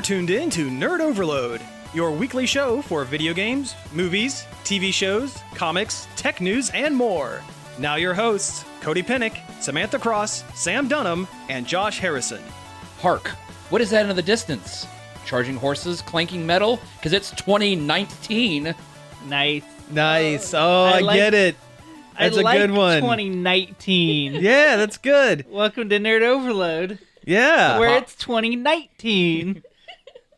You're tuned in to Nerd Overload, your weekly show for video games, movies, TV shows, comics, tech news, and more. Now your hosts, Cody Pennick, Samantha Cross, Sam Dunham, and Josh Harrison. Hark! What is that in the distance? Charging horses, clanking metal? Because it's 2019. Nice. Nice. I get it. That's a good one. 2019. Yeah, that's good. Welcome to Nerd Overload, Yeah. where it's 2019.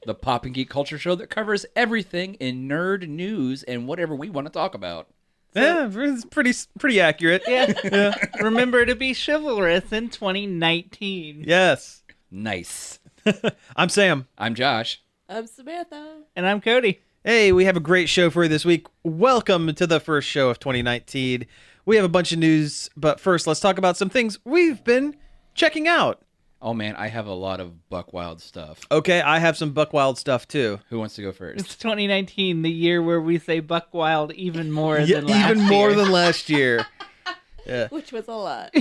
The pop and geek culture show that covers everything in nerd news and whatever we want to talk about. Yeah, it's pretty accurate. Yeah. Remember to be chivalrous in 2019. Yes. Nice. I'm Sam. I'm Josh. I'm Samantha. And I'm Cody. Hey, we have a great show for you this week. Welcome to the first show of 2019. We have a bunch of news, but first let's talk about some things we've been checking out. Oh man, I have a lot of Buck Wild stuff. Okay, I have some Buck Wild stuff too. Who wants to go first? It's 2019, the year where we say Buck Wild even more than last even more year. than last year. Yeah. Which was a lot.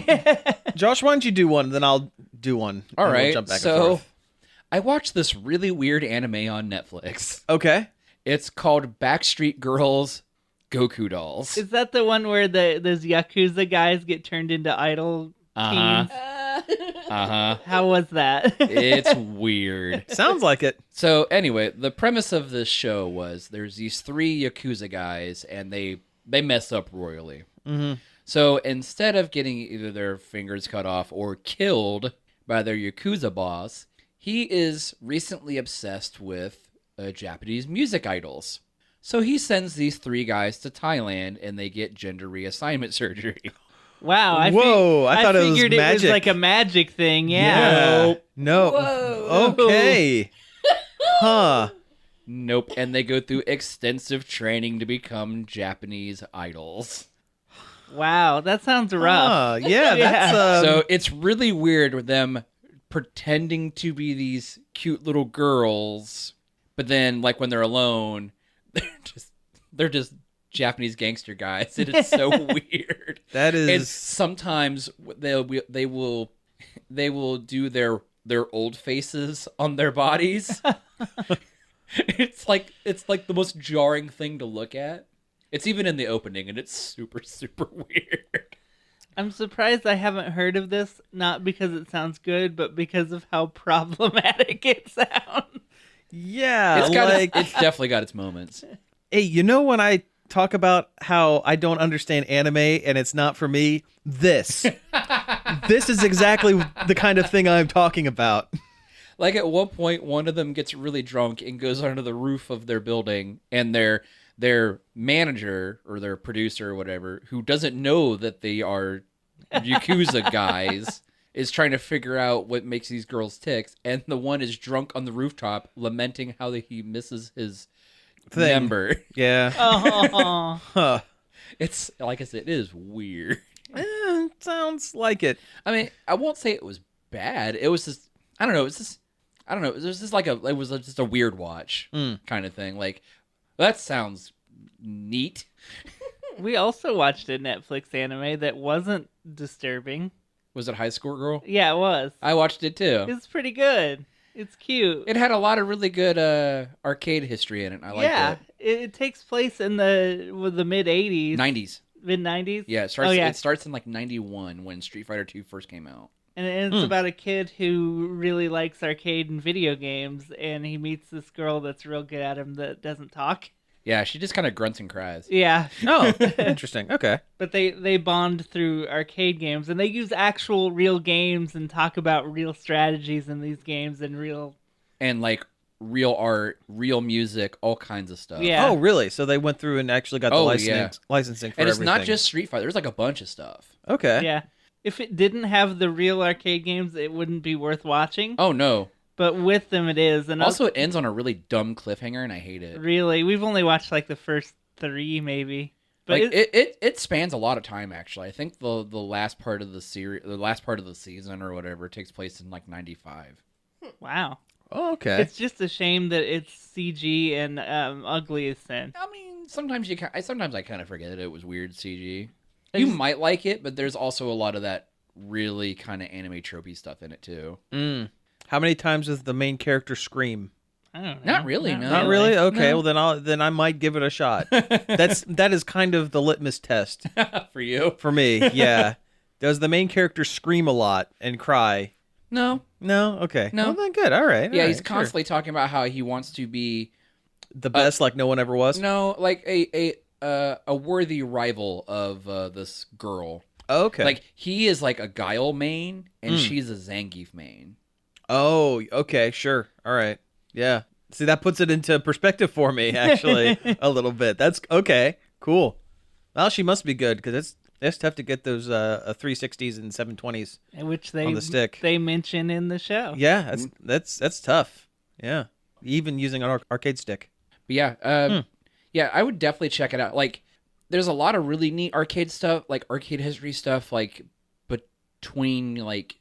Josh, why don't you do one, then I'll do one. All and we'll right, jump back and so forth. I watched this really weird anime on Netflix. Okay. It's called Backstreet Girls Goku Dolls. Is that the one where those Yakuza guys get turned into idol Uh-huh. teens? Uh-huh. How was that? It's weird. Sounds like it. So anyway, the premise of this show was there's these three Yakuza guys, and they mess up royally. Mm-hmm. So instead of getting either their fingers cut off or killed by their Yakuza boss, he is recently obsessed with Japanese music idols. So he sends these three guys to Thailand, and they get gender reassignment surgery. Wow. I thought it was figured it was magic. like a magic thing. Yeah. No. Whoa. Okay. Huh. Nope. And they go through extensive training to become Japanese idols. Wow. That sounds rough. Yeah, that's... So it's really weird with them pretending to be these cute little girls, but then like when they're alone, they're just Japanese gangster guys. It is so weird. That is... And sometimes they will do their old faces on their bodies. It's like the most jarring thing to look at. It's even in the opening, and it's super, super weird. I'm surprised I haven't heard of this, not because it sounds good, but because of how problematic it sounds. Yeah, It's definitely got its moments. Hey, you know when I talk about how I don't understand anime and it's not for me? This is exactly the kind of thing I'm talking about. Like at one point, one of them gets really drunk and goes onto the roof of their building, and their manager or their producer or whatever, who doesn't know that they are Yakuza guys, is trying to figure out what makes these girls tick, and the one is drunk on the rooftop lamenting how he misses his member. Yeah. Oh. Huh. It's, like I said, it is weird. Sounds like it. I mean, I won't say it was bad. It was just, I don't know, it was just a weird watch kind of thing. Like, that sounds neat. We also watched a Netflix anime that wasn't disturbing. Was it High School Girl? Yeah, it was. I watched it too. It's pretty good. It's cute. It had a lot of really good arcade history in it. I liked it takes place in the mid-'80s. 90s. Mid-'90s? Yeah, it starts in like 91 when Street Fighter 2 first came out. And it's about a kid who really likes arcade and video games, and he meets this girl that's real good at him that doesn't talk. Yeah, she just kind of grunts and cries. Yeah. Oh, interesting. Okay. But they bond through arcade games, and they use actual real games and talk about real strategies in these games and real... And like real art, real music, all kinds of stuff. Yeah. Oh, really? So they went through and actually got the licensing for And it's everything. not just Street Fighter. There's like a bunch of stuff. Okay. Yeah. If it didn't have the real arcade games, it wouldn't be worth watching. Oh, no. But with them, it is. And Also, it ends on a really dumb cliffhanger, and I hate it. really, we've only watched like the first 3, maybe. But Like it spans a lot of time. Actually, I think the last part of the season or whatever takes place in like 95. wow. Oh, okay. It's just a shame that it's CG and ugly as sin. I mean, sometimes I kind of forget that it was weird CG. You might like it, but there's also a lot of that really kind of anime tropey stuff in it too. How many times does the main character scream? I don't know. Not really, no. Not really. Okay, No. well then I might give it a shot. Not really. Okay, No. well then I might give it a shot. That is kind of the litmus test For you? for me. Yeah. Does the main character scream a lot and cry? No. No. Okay. No. Well, then good. All right. Yeah, all he's right, constantly talking about how he wants to be the best, like no one ever was. no, like a worthy rival of this girl. Okay. Like he is like a Guile main, and she's a Zangief main. Oh, okay, sure. All right. Yeah. See, that puts it into perspective for me, actually, a little bit. That's okay. Cool. Well, she must be good because it's tough to get those 360s and 720s Which on the stick. they mention in the show. Yeah, that's tough. Yeah, even using an arcade stick. But yeah, yeah, I would definitely check it out. Like, there's a lot of really neat arcade stuff, like arcade history stuff, like between like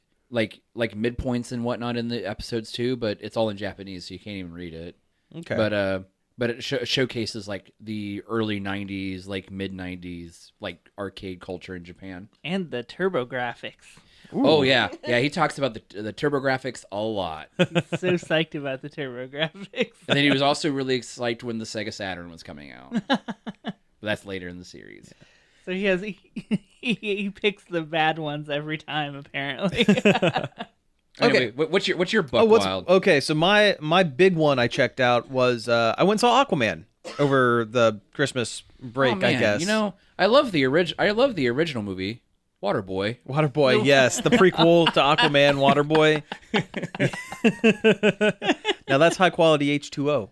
midpoints and whatnot in the episodes too. But it's all in Japanese, so you can't even read it. Okay. But it showcases like the early '90s, like mid '90s, like arcade culture in Japan. And the turbo graphics. Oh yeah, yeah. He talks about the TurboGrafx a lot, and So psyched about the turbo graphics. then he was also really excited when the Sega Saturn was coming out. But that's later in the series. So he picks the bad ones every time, apparently. Anyway, what's your buck wild? Okay, so my big one I checked out was I went and saw Aquaman over the Christmas break. Oh, man. I guess. You know, I love the original movie, Waterboy. Waterboy, yes, the prequel to Aquaman, Waterboy. Now that's high quality H2O.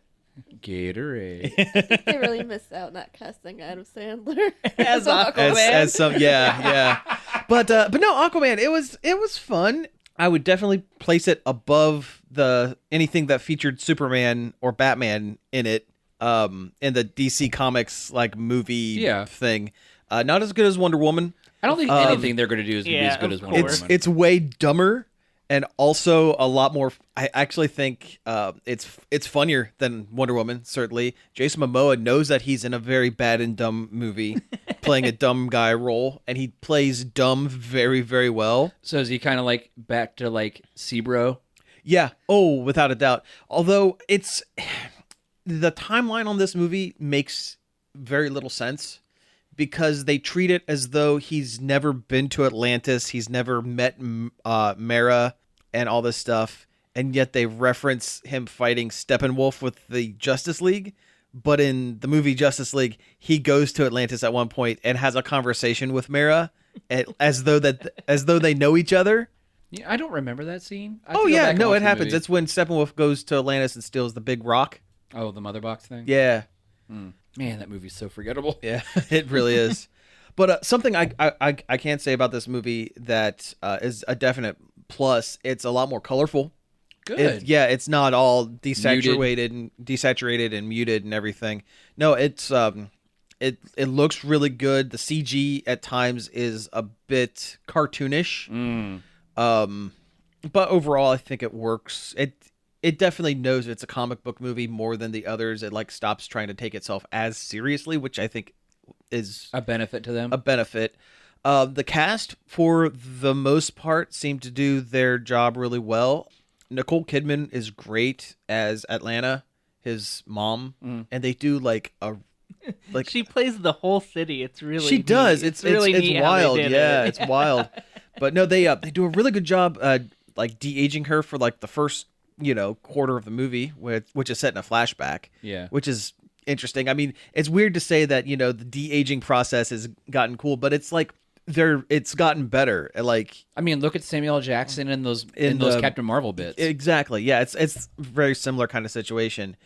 Gatorade. I think they really missed out not casting Adam Sandler As Aquaman. As some, yeah. But no, Aquaman. It was fun. I would definitely place it above anything that featured Superman or Batman in it. In the DC Comics like movie thing. Not as good as Wonder Woman. I don't think anything they're going to do is going to be as good as Wonder course. Woman. It's way dumber and also a lot more. I actually think it's funnier than Wonder Woman. Certainly, Jason Momoa knows that he's in a very bad and dumb movie, playing a dumb guy role, and he plays dumb very, very well. So is he kind of like back to like Sebro? Yeah. Oh, without a doubt. Although the timeline on this movie makes very little sense because they treat it as though he's never been to Atlantis, he's never met Mera and all this stuff, and yet they reference him fighting Steppenwolf with the Justice League. But in the movie Justice League, he goes to Atlantis at one point and has a conversation with Mera, as though they know each other. Yeah, I don't remember that scene. Oh yeah, no, it happens. It's when Steppenwolf goes to Atlantis and steals the big rock. Oh, the mother box thing? Yeah. Man, that movie's so forgettable. Yeah, it really is. But something I can't say about this movie that is a definite plus, it's a lot more colorful. Good. It's not all desaturated and muted and everything. No, it's it looks really good. The CG at times is a bit cartoonish. But overall I think it works. It definitely knows it's a comic book movie more than the others. It like stops trying to take itself as seriously, which I think is A benefit to them. a benefit. The cast, for the most part, seem to do their job really well. Nicole Kidman is great as Atlanta, his mom, and they do like She plays the whole city. It's really she does. neat. It's really neat how they wild. did Yeah, it. it's wild. But no, they do a really good job like de-aging her for like the first quarter of the movie, which is set in a flashback. Yeah. Which is interesting. I mean, it's weird to say that the de-aging process has gotten cool, but it's like it's gotten better. Like, I mean, look at Samuel L. Jackson in those Captain Marvel bits. Exactly. Yeah, it's very similar kind of situation.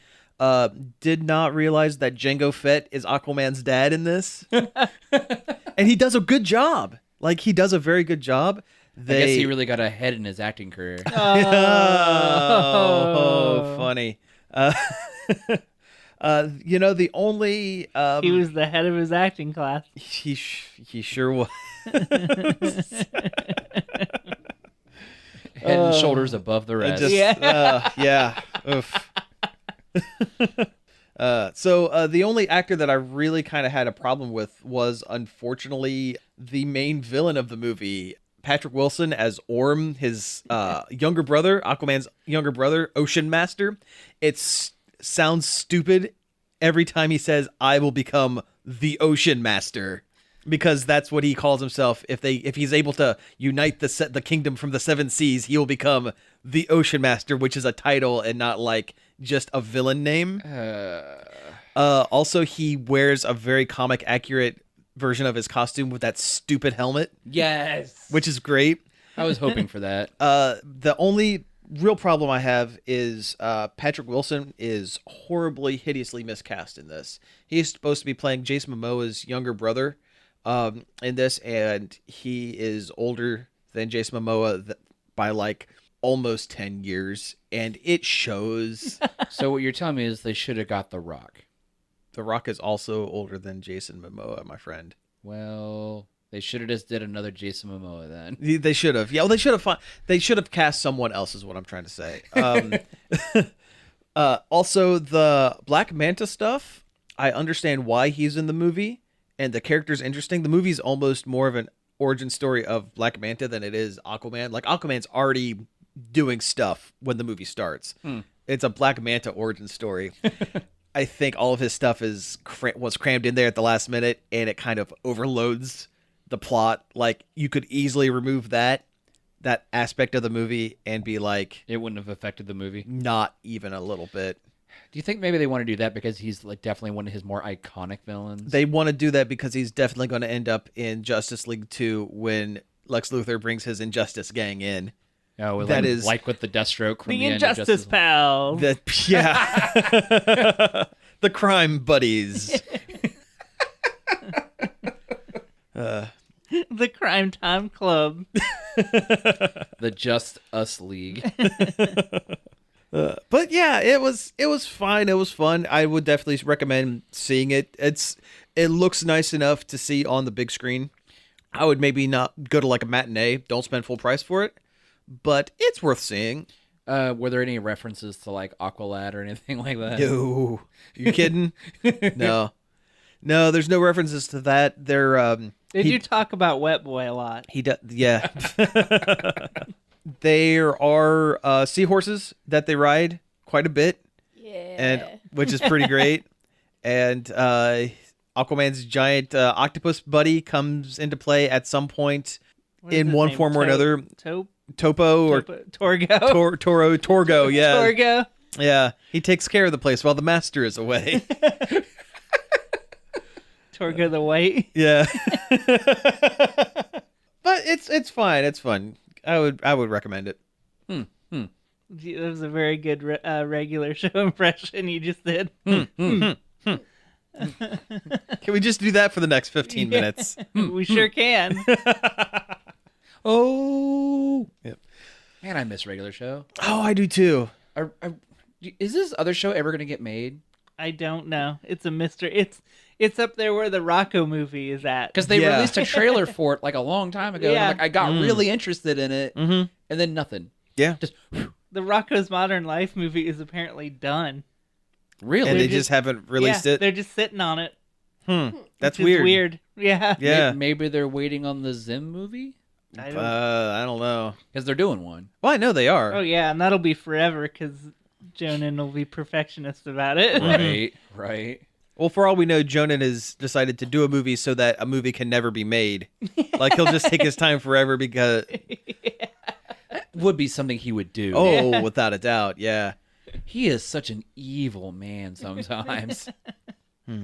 Did not realize that Jango Fett is Aquaman's dad in this, and he does a good job. Like, he does a very good job. I guess he really got ahead in his acting career. Oh, funny. The only He was the head of his acting class. he sure was. Head and shoulders above the rest. Yeah. Oof. So the only actor that I really kind of had a problem with was, unfortunately, the main villain of the movie, Patrick Wilson as Orm, his younger brother, Aquaman's younger brother, Ocean Master. It sounds stupid every time he says, "I will become the Ocean Master," because that's what he calls himself. If he's able to unite the kingdom from the seven seas, he will become the Ocean Master, which is a title and not like just a villain name. Also, he wears a very comic accurate version of his costume with that stupid helmet. Yes. Which is great. I was hoping for that. The only real problem I have is Patrick Wilson is horribly, hideously miscast in this. He's supposed to be playing Jason Momoa's younger brother in this, and he is older than Jason Momoa by like almost 10 years, and it shows. So what you're telling me is they should have got The Rock. The Rock is also older than Jason Momoa, my friend. Well, they should have just did another Jason Momoa then. They should have. Yeah, well, they should have cast someone else is what I'm trying to say. Also, the Black Manta stuff, I understand why he's in the movie, and the character's interesting. The movie's almost more of an origin story of Black Manta than it is Aquaman. Like, Aquaman's already doing stuff when the movie starts. It's a Black Manta origin story. I think all of his stuff was crammed in there at the last minute, and it kind of overloads the plot. Like, you could easily remove that aspect of the movie and be like, It wouldn't have affected the movie. not even a little bit. Do you think maybe they want to do that because he's like definitely one of his more iconic villains? They want to do that because he's definitely going to end up in Justice League 2 when Lex Luthor brings his Injustice gang in. Oh, that like, is like with the Deathstroke from The end of Injustice Justice pals. Yeah. The crime buddies. The Crime Time Club. The Just Us League. But yeah, it was fine. It was fun. I would definitely recommend seeing it. It looks nice enough to see on the big screen. I would maybe not go to like a matinee. Don't spend full price for it, but it's worth seeing. Were there any references to like Aqualad or anything like that? No, you kidding? No, there's no references to that. Did you talk about Wet Boy a lot? He does, yeah. There are seahorses that they ride quite a bit, Yeah. which is pretty great. And Aquaman's giant octopus buddy comes into play at some point What is in his one name? form or another. Torgo. Torgo, yeah. Torgo. Yeah, he takes care of the place while the master is away. Torgo the White. Yeah. But it's fine. It's fun. I would recommend it. That was a very good regular show impression you just did. Can we just do that for the next 15 minutes? We sure can. Oh. Yep. Man, I miss regular show. Oh, I do too. Is this other show ever going to get made? I don't know. It's a mystery. It's up there where the Rocco movie is at. Because they Yeah. released a trailer for it like a long time ago. Yeah. And, I got really interested in it, and then nothing. Yeah. Just The Rocco's Modern Life movie is apparently done. really. And they just- just haven't released Yeah, it. they're just sitting on it. That's which is weird. weird. Yeah. Yeah. Maybe they're waiting on the Zim movie I don't- I don't know. because they're doing one. Well, I know they are. Oh yeah, and that'll be forever because Jonan will be perfectionist about it. Right. Well, for all we know, Jonan has decided to do a movie so that a movie can never be made. Like, he'll just take his time forever because... Would be something he would do. Oh, without a doubt, yeah. He is such an evil man sometimes.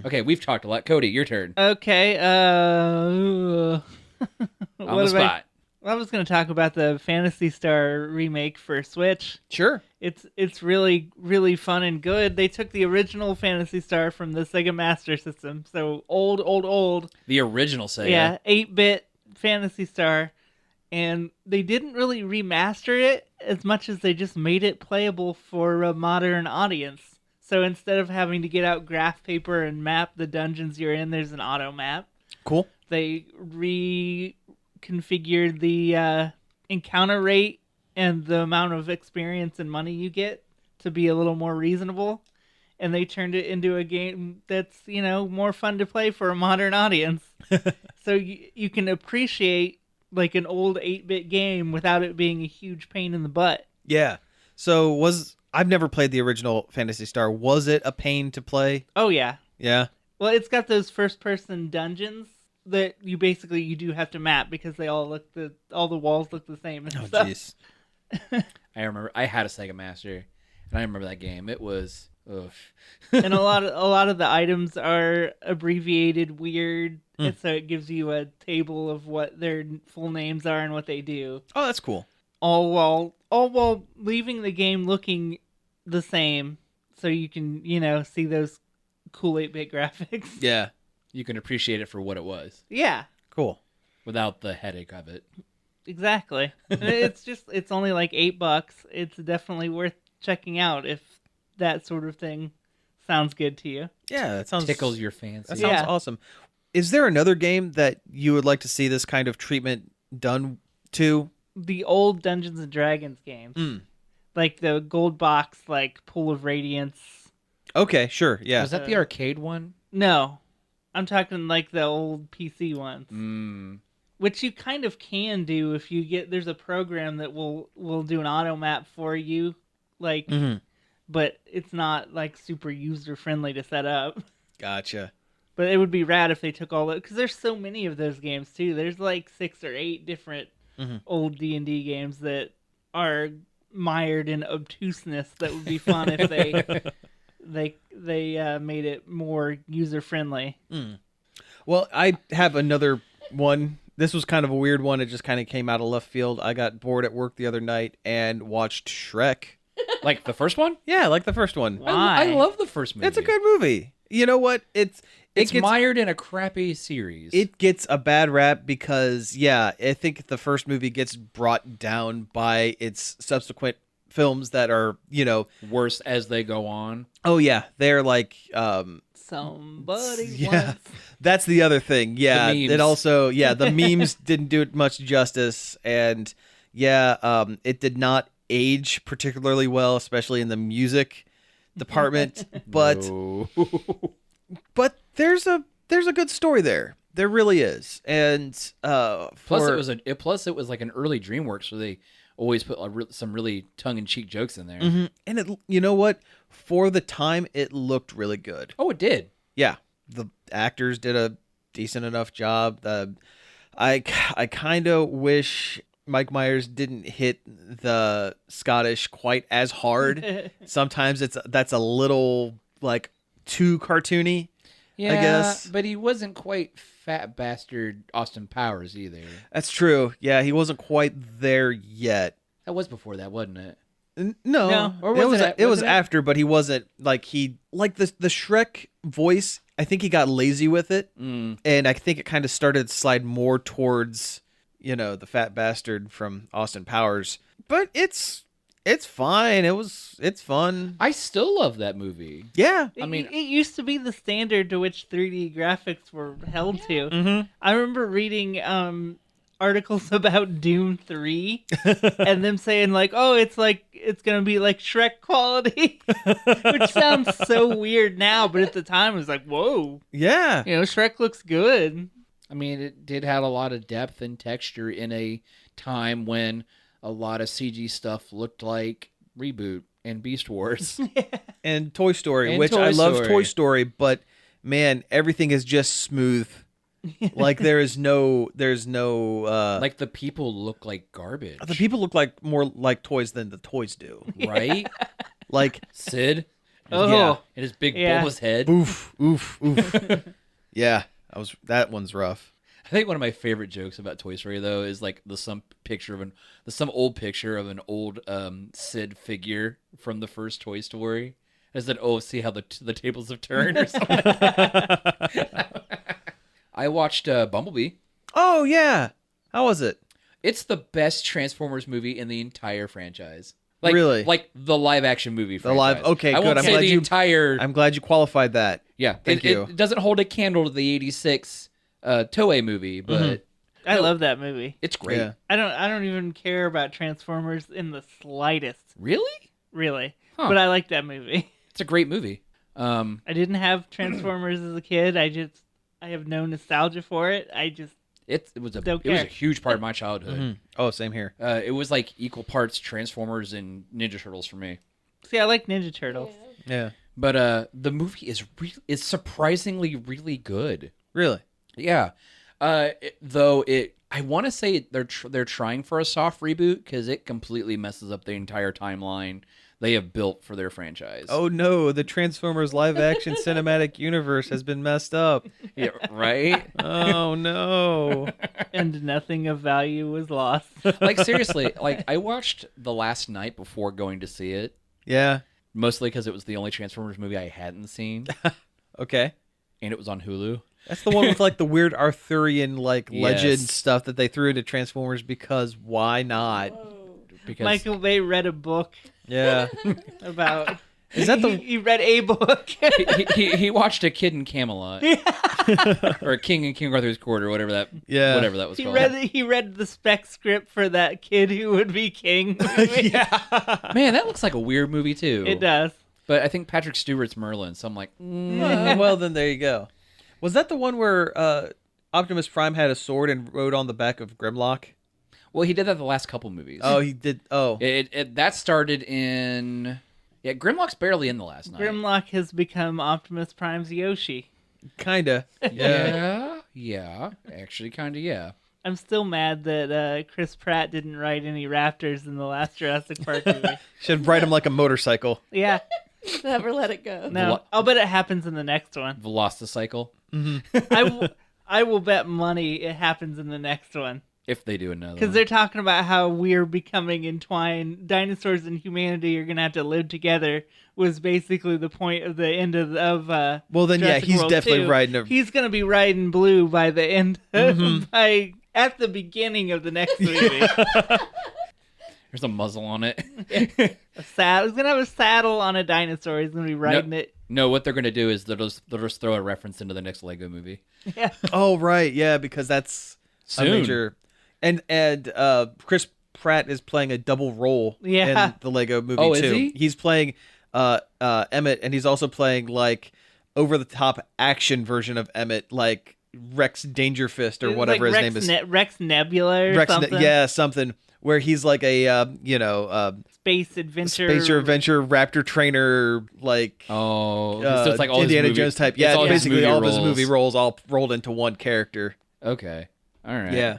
Okay, we've talked a lot. Cody, your turn. Okay. On the spot. I was going to talk about the Phantasy Star remake for Switch. Sure. It's really, really fun and good. They took the original Phantasy Star from the Sega Master System, so old. The original Sega. Yeah, 8-bit Phantasy Star. And they didn't really remaster it as much as they just made it playable for a modern audience. So instead of having to get out graph paper and map the dungeons you're in, there's an auto map. Cool. They reconfigured the encounter rate and the amount of experience and money you get to be a little more reasonable. And they turned it into a game that's, more fun to play for a modern audience. So you can appreciate like an old 8-bit game without it being a huge pain in the butt. Yeah. So I've never played the original Phantasy Star. Was it a pain to play? Oh yeah. Yeah. Well, it's got those first-person dungeons that you do have to map because they all the walls look the same and Oh, stuff. jeez. I remember I had a Sega Master, and I remember that game. It was, ugh. And a lot of the items are abbreviated weird, and so it gives you a table of what their full names are and what they do. Oh, that's cool. All while leaving the game looking the same, so you can see those cool 8-bit graphics. Yeah. You can appreciate it for what it was Yeah, Cool. without the headache of it. exactly. And it's only like $8. It's definitely worth checking out if that sort of thing sounds good to you. Yeah, that sounds Tickles your fancy. That sounds Yeah. awesome. Is there another game that you would like to see this kind of treatment done to? The old Dungeons and Dragons games, like the gold box, like Pool of Radiance. Okay, sure. Yeah. Was that the arcade one? No, I'm talking like the old PC ones, which you kind of can do if you get. There's a program that will do an auto map for you, like, but it's not like super user friendly to set up. Gotcha. But it would be rad if they took all that, because there's so many of those games too. There's like 6 or 8 different old D&D games that are mired in obtuseness that would be fun if they made it more user friendly. Well, I have another one. This was kind of a weird one. It just kind of came out of left field. I got bored at work the other night and watched Shrek. Like the first one? Yeah, like the first one. Why? I love the first movie. It's a good movie. You know what? It It's gets mired in a crappy series. it gets a bad rap because I think the first movie gets brought down by its subsequent films that are, worse as they go on. oh yeah, they're like Somebody yeah. once. That's the other thing. Yeah. The memes. It also, the memes didn't do it much justice. And it did not age particularly well, especially in the music department. But No. but there's a good story there. There really is. And Plus, it was like an early DreamWorks where they always put some really tongue-in-cheek jokes in there. and it, you know what? For the time, it looked really good. Oh, it did. Yeah, the actors did a decent enough job. I kind of wish Mike Myers didn't hit the Scottish quite as hard. Sometimes that's a little like too cartoony. Yeah, I guess. but he wasn't quite fat bastard Austin Powers either. That's true. Yeah, he wasn't quite there yet. That was before that, wasn't it? No, or was it- it was wasn't it? after, but he wasn't like the Shrek voice. I think he got lazy with it, and I think it kind of started to slide more towards the fat bastard from Austin Powers. But it's fine. It's fun. I still love that movie. Yeah, I mean- it used to be the standard to which 3D graphics were held to. Mm-hmm. I remember reading articles about Doom 3 and them saying like, oh, it's gonna be like Shrek quality, which sounds so weird now, but at the time it was like, whoa, yeah. Shrek looks good. I mean, it did have a lot of depth and texture in a time when a lot of CG stuff looked like Reboot and Beast Wars. And Toy Story, And which Toy I love Story. Toy Story, but man, everything is just smooth. Like there's no Like the people look like garbage. the people look like more like toys than the toys do. right? Like Sid. Oh. Yeah, and his big Yeah. bulbous head. oof, oof, oof. Yeah, that one's rough. I think one of my favorite jokes about Toy Story though is like some old picture of an old Sid figure from the first Toy Story. I said, "Oh, see how the tables have turned," or something. I watched Bumblebee. Oh yeah, how was it? It's the best Transformers movie in the entire franchise. Like, Really? Like the live action movie. The live- franchise. okay, I good. won't I'm say glad the you- entire. I'm glad you qualified that. Yeah, Thank you. It doesn't hold a candle to the '86 Toei movie, but I love that movie. it's great. Yeah. I don't even care about Transformers in the slightest, Really? really. Huh. But I like that movie. It's a great movie. I didn't have Transformers as a kid. I have no nostalgia for it. It was a Don't it was a care. huge part of my childhood. Oh, same here. It was like equal parts Transformers and Ninja Turtles for me. See, I like Ninja Turtles. Yeah. But the movie is surprisingly really good. Really? Yeah. I want to say they're trying for a soft reboot because it completely messes up the entire timeline they have built for their franchise. Oh no, the Transformers live-action cinematic universe has been messed up. Yeah, right? Oh no. And nothing of value was lost. Like, seriously, like, I watched The Last Night before going to see it, Yeah. mostly because it was the only Transformers movie I hadn't seen, Okay. and it was on Hulu. That's the one with like the weird Arthurian like legend Yes. stuff that they threw into Transformers because why not? Because Michael Bay read a book Yeah. about. Is that the He read a book. he watched A Kid in Camelot. Or King in King Arthur's Court, or whatever that was He called. read the spec script for that kid who would be king. Yeah. Man, that looks like a weird movie, too. It does. But I think Patrick Stewart's Merlin, so I'm like, Well, then there you go. Was that the one where Optimus Prime had a sword and rode on the back of Grimlock? well, he did that the last couple movies. Oh, he did. Oh. That started in... Yeah, Grimlock's barely in The Last Night. Grimlock has become Optimus Prime's Yoshi. Kinda. Yeah. Yeah. Actually, kind of, yeah. I'm still mad that Chris Pratt didn't ride any raptors in the last Jurassic Park movie. Should ride him like a motorcycle. Yeah, Never let it go. no. I'll bet it happens in the next one. Velocicycle, I will bet money it happens in the next one. if they do another Because one. they're talking about how we're becoming entwined. Dinosaurs and humanity are going to have to live together was basically the point of the end of Well, then, yeah, Jurassic he's World definitely 2. riding a... He's going to be riding blue by the end, at the beginning of the next movie. There's a muzzle on it. A saddle. He's going to have a saddle on a dinosaur. He's going to be riding it. No, what they're going to do is they'll just throw a reference into the next Lego movie. Yeah. Oh, right. Yeah, because that's Soon. a major... And Chris Pratt is playing a double role Yeah. in the Lego movie, Oh, is too. he? He's playing Emmett, and he's also playing, like, over-the-top action version of Emmett, like Rex Dangerfist or whatever Like his name is. Rex Nebula or Rex, something. yeah, something. Where he's like a, Space adventure. spacer adventure raptor trainer, like Oh, so it's like all Indiana his movie, Jones type. it's Yeah, all his basically movie all of his roles. movie roles all rolled into one character. Okay, all right. Yeah,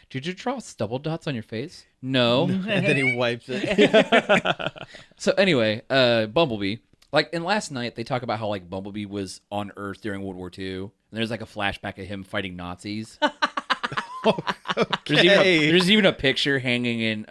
Did you draw stubble dots on your face? No. and then he wipes it. So anyway, Bumblebee. Like in Last Night, they talk about how like Bumblebee was on Earth during World War II, and there's like a flashback of him fighting Nazis. Okay. There's even a picture hanging in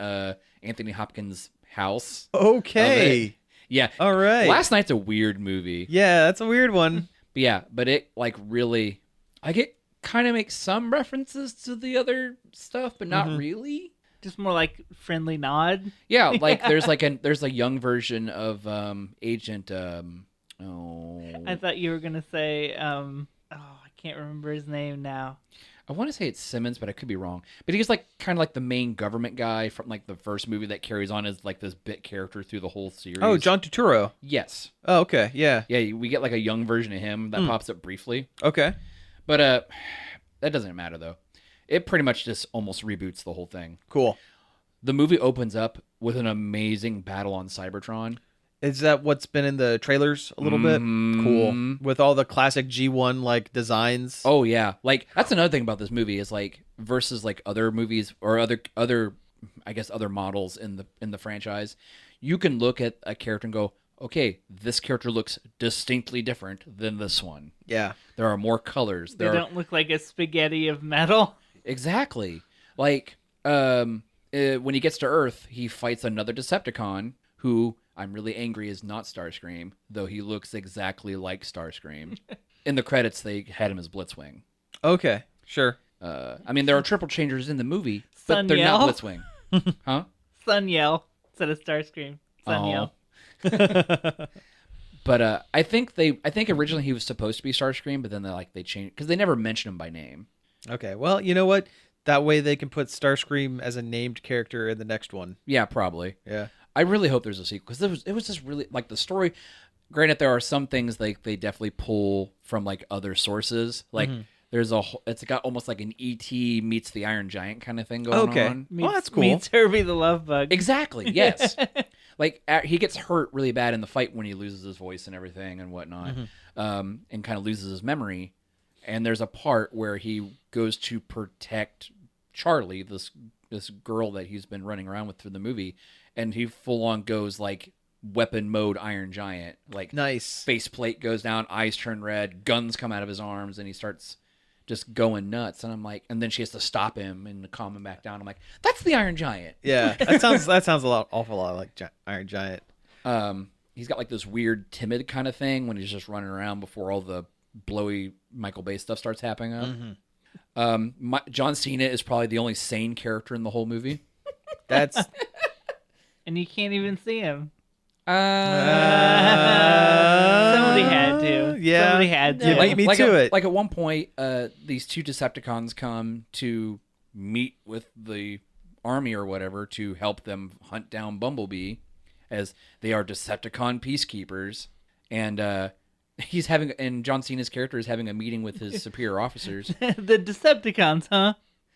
Anthony Hopkins' house. Okay. Yeah. All right. Last Night's a weird movie. Yeah, that's a weird one. But yeah, but it like really, like it kind of makes some references to the other stuff, but not really. Just more like friendly nod. Yeah, like there's a young version of Agent. I thought you were gonna say, I can't remember his name now. I want to say it's Simmons, but I could be wrong. But he's like kind of like the main government guy from like the first movie that carries on as like this bit character through the whole series. Oh, John Turturro. Yes. Oh, okay. Yeah. Yeah, we get like a young version of him that pops up briefly. Okay. But that doesn't matter though. It pretty much just almost reboots the whole thing. Cool. The movie opens up with an amazing battle on Cybertron. Is that what's been in the trailers a little bit? Cool. With all the classic G1 like designs. Oh yeah, like that's another thing about this movie is like versus like other movies or other I guess other models in the franchise. You can look at a character and go, okay, this character looks distinctly different than this one. Yeah. There are more colors. They don't look like a spaghetti of metal. Exactly. Like when he gets to Earth, he fights another Decepticon who I'm really angry is not Starscream, though he looks exactly like Starscream. In the credits, they had him as Blitzwing. Okay. Sure. I mean, there are triple changers in the movie, but Sun they're Yell. not Blitzwing. Huh? Sun Yell instead of Starscream. Sun Oh. Yell. But I think originally he was supposed to be Starscream, but then they changed because they never mentioned him by name. Okay. Well, you know what? That way they can put Starscream as a named character in the next one. Yeah, probably. Yeah. I really hope there's a sequel because it was just really like the story. Granted, there are some things like they definitely pull from like other sources. Like It's got almost like an E.T. meets the Iron Giant kind of thing going on. Meets, that's cool. Meets Herbie the Love Bug. Exactly. Yes. Like he gets hurt really bad in the fight when he loses his voice and everything and whatnot, and kind of loses his memory. And there's a part where he goes to protect Charlie, this girl that he's been running around with through the movie, and he full on goes like weapon mode Iron Giant. Like Nice. faceplate goes down, eyes turn red, guns come out of his arms, and he starts just going nuts. And I'm like, and then she has to stop him and calm him back down. I'm like, that's the Iron Giant. Yeah, that sounds awful lot like Iron Giant. He's got like this weird timid kind of thing when he's just running around before all the blowy Michael Bay stuff starts happening up. John Cena is probably the only sane character in the whole movie. That's And you can't even see him. somebody had to. Yeah, Somebody had to. Yeah. Beat me to it. Like at one point, these two Decepticons come to meet with the army or whatever to help them hunt down Bumblebee, as they are Decepticon peacekeepers, and John Cena's character is having a meeting with his superior officers. The Decepticons, huh?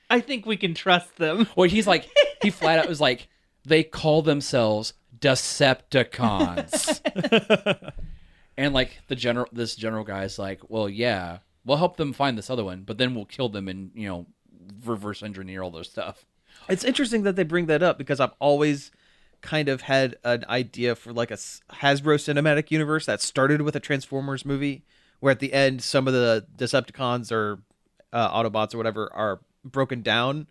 I think we can trust them. Well, he flat out was like, they call themselves Decepticons. And like this general guy's like, well, yeah, we'll help them find this other one, but then we'll kill them and, reverse engineer all their stuff. It's interesting that they bring that up because I've always kind of had an idea for like a Hasbro cinematic universe that started with a Transformers movie where at the end some of the Decepticons or Autobots or whatever are broken down,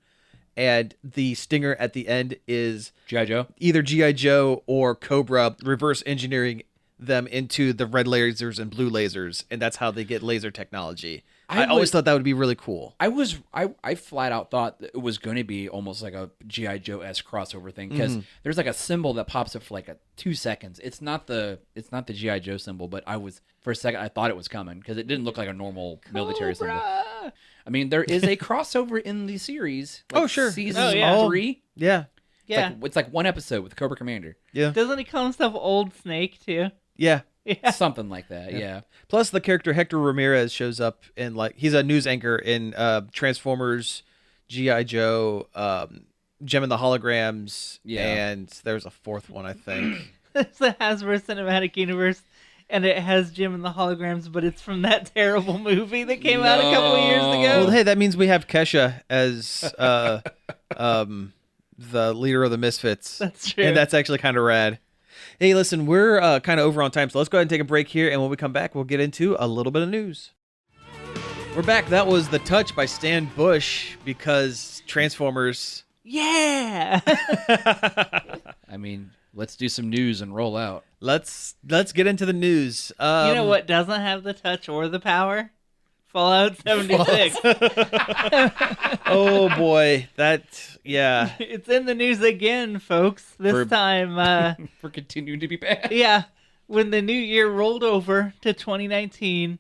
and the stinger at the end is G.I. Joe? either G.I. Joe or Cobra reverse engineering them into the red lasers and blue lasers, and that's how they get laser technology. I always thought that would be really cool. I flat out thought that it was going to be almost like a G.I. Joe-esque crossover thing, because there's like a symbol that pops up for like 2 seconds. It's not the G.I. Joe symbol, but for a second I thought it was coming because it didn't look like a normal military symbol. I mean, there is a crossover in the series. Like Oh, sure. Season 3. Yeah. Yeah. It's like one episode with Cobra Commander. Yeah. Doesn't he call himself Old Snake, too? Yeah. Yeah. Something like that, yeah. Plus, the character Hector Ramirez shows up in he's a news anchor in Transformers, G.I. Joe, Gem and the Holograms, and there's a fourth one, I think. It's the Hasbro Cinematic Universe, and it has Jim and the Holograms, but it's from that terrible movie that came out a couple of years ago. Well, hey, that means we have Kesha as the leader of the Misfits. That's true. And that's actually kind of rad. Hey, listen, we're kind of over on time, so let's go ahead and take a break here, and when we come back, we'll get into a little bit of news. We're back. That was The Touch by Stan Bush, because Transformers. Yeah! I mean, let's do some news and roll out. Let's get into the news. You know what doesn't have the touch or the power? Fallout 76. Oh, boy. Yeah. It's in the news again, folks. This time, For continuing to be bad. yeah, when the new year rolled over to 2019,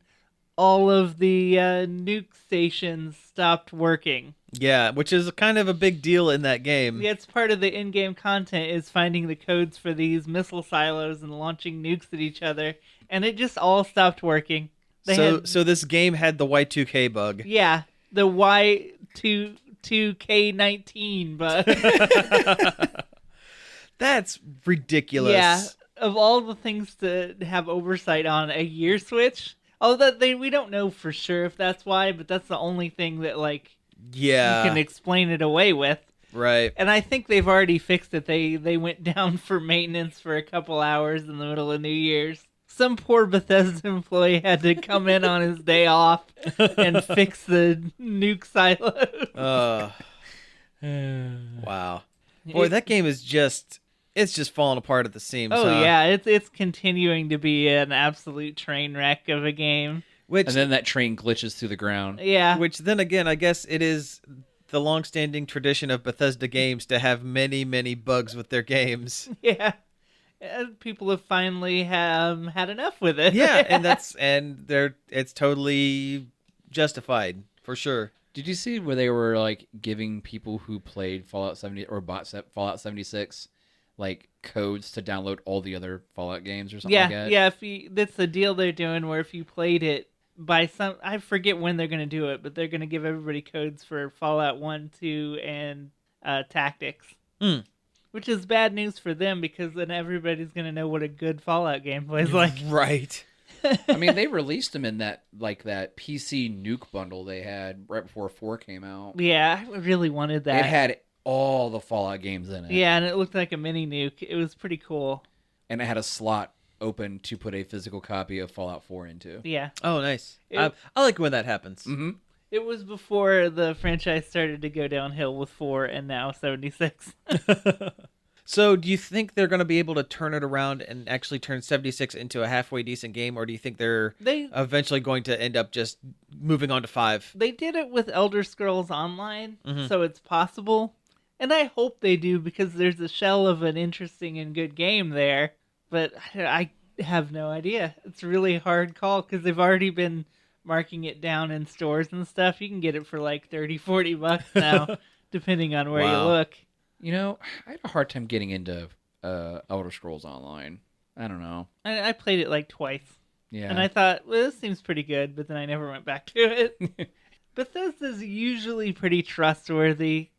all of the nuke stations stopped working. Yeah, which is kind of a big deal in that game. Yeah, it's part of the in-game content is finding the codes for these missile silos and launching nukes at each other, and it just all stopped working. So this game had the Y2K bug. Yeah, the Y2K19 bug. That's ridiculous. Yeah, of all the things to have oversight on, a year switch. Although we don't know for sure if that's why, but that's the only thing that you can explain it away with. Right. And I think they've already fixed it. They went down for maintenance for a couple hours in the middle of New Year's. Some poor Bethesda employee had to come in on his day off and fix the nuke silos. Wow. Boy, that game is just falling apart at the seams. Oh yeah, it's continuing to be an absolute train wreck of a game. And then that train glitches through the ground. Yeah. Which then again, I guess it is the long-standing tradition of Bethesda games to have many, many bugs with their games. Yeah. People have finally had enough with it. Yeah, and it's totally justified for sure. Did you see where they were giving people who played Fallout 70 or bought Fallout 76 codes to download all the other Fallout games or something like that? Yeah. That's the deal they're doing. Where if you played it I forget when they're going to do it, but they're going to give everybody codes for Fallout 1, 2, and Tactics. Hmm. Which is bad news for them because then everybody's going to know what a good Fallout game plays like. Right. I mean, they released them in that PC nuke bundle they had right before 4 came out. Yeah, I really wanted that. It had all the Fallout games in it. Yeah, and it looked like a mini nuke. It was pretty cool. And it had a slot open to put a physical copy of Fallout 4 into. Yeah. Oh, nice. I like when that happens. Mm-hmm. It was before the franchise started to go downhill with 4 and now 76. So do you think they're going to be able to turn it around and actually turn 76 into a halfway decent game, or do you think they're eventually going to end up just moving on to 5? They did it with Elder Scrolls Online, Mhm. so it's possible. And I hope they do because there's a shell of an interesting and good game there. But I have no idea. It's a really hard call because they've already been marking it down in stores and stuff. You can get it for like $30-$40 now, depending on where you look. You know, I had a hard time getting into Elder Scrolls Online. I don't know. I played it like twice. Yeah. And I thought, well, this seems pretty good, but then I never went back to it. Bethesda's usually pretty trustworthy,